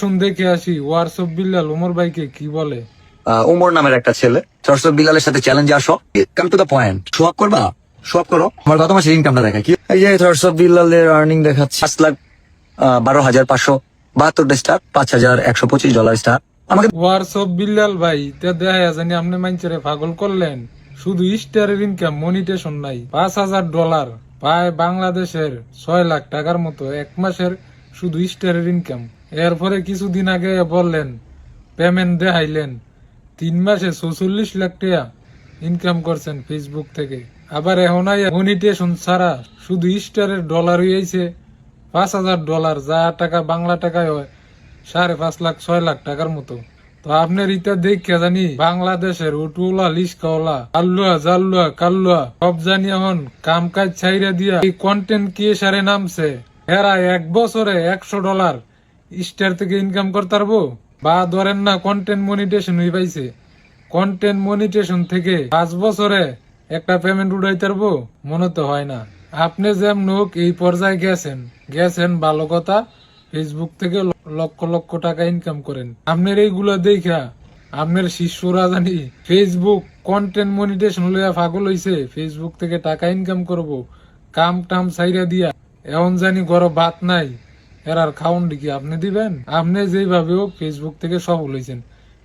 শুন দেখে আসি হোয়াটসঅ্যাপ বিল্লাল উমর ভাইকে কি বলে। উমর নামের একটা ছেলে চর্চা বিলালের সাথে চ্যালেঞ্জে আসো, come to the point. Show up করবা, শো আপ করো। আমার গত মাসের ইনকামটা দেখা কি, এই যে চর্চা বিলালের আর্নিং দেখাচ্ছে 5,12,572 স্টার, $5,125 স্টার। আমাকে হোয়াটসঅ্যাপ বিল্লাল ভাই তে দেখা জানি আপনি মাইনচেরে পাগল করলেন। শুধু স্টারের ইনকাম, মনিটেশন নাই। $5,000 প্রায় বাংলাদেশের 6 লাখ টাকার মতো এক মাসের শুধু স্টারের ইনকাম। এরপরে কিছুদিন আগে বললেন পেমেন্ট দেখাইলেন 3 মাসে 46 লাখ টাকা ইনকাম করছেন ফেসবুক থেকে। আবার এখন মনিটেশন ছাড়া শুধু স্টারের ডলার হয়েছে $5,000, যা টাকা বাংলা টাকায় হয় 5.5 লাখ 6 লাখ টাকার মতো। তো আপনার ইটা দেখে জানি বাংলাদেশের উটুলা লিস্কাওয়ালা আল্লুয়া জাল্লুয়া কাল্লুয়া সব জানি এখন কাম কাজ ছাইরা দিয়া এই কন্টেন্ট ক্রিয়েশনে নামছে। এরা এক বছরে $100 স্টার থেকে ইনকাম করতে পারবো। বা ধরেন না কন্টেন্ট মনিটেশন হয়ে পাইছে, কন্টেন্ট মনিটেশন থেকে 5 বছরে একটা পেমেন্ট উঠাইতে পারবো, মনে তো হয় না। আপনি যেমন হোক এই পর্যায়ে গেছেন ভালো কথা। ফেসবুক থেকে লক্ষ লক্ষ টাকা ইনকাম করেন। আপনার এইগুলো দেখা আপনার শিষ্যরা জানি ফেসবুক কন্টেন্ট মনিটেশন লইয়া পাগল হইছে, ফেসবুক থেকে টাকা ইনকাম করব, কাম টাম সাইরা দিয়া। এখন জানি গরো ভাত নাই, এরার খাউন দিকে আপনি দিবেন। আপনি যেভাবে হোক ফেসবুক থেকে সফল হয়েছেন।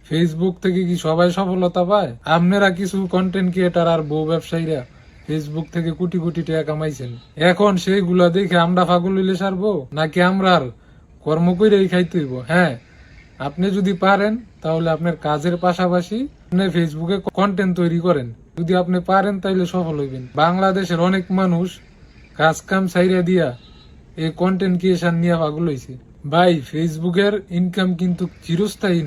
ফেসবুক থেকে কি সবাই সফলতা পায়? আপনারা কিছু কন্টেন্ট ক্রিয়েটার আর বউ ব্যবসায়ীরা ফেসবুক থেকে কোটি কোটি টাকা কামাইছেন। এখন সেইগুলা দেখে আমরা পাগল হইলে সারবো নাকি আমরা কর্ম করেই খাইতে হইব? হ্যাঁ, আপনি যদি পারেন তাহলে আপনার কাজের পাশাপাশি আপনি ফেসবুকে কন্টেন্ট তৈরি করেন। যদি আপনি পারেন তাহলে সফল হইবেন। বাংলাদেশের অনেক মানুষ কাজ কাম ছাইরা দিয়া এই কন্টেন্ট ক্রিয়েশন নিয়ে পাগল হইছে। ভাই, ফেসবুকের ইনকাম কিন্তু চিরস্থায়ী।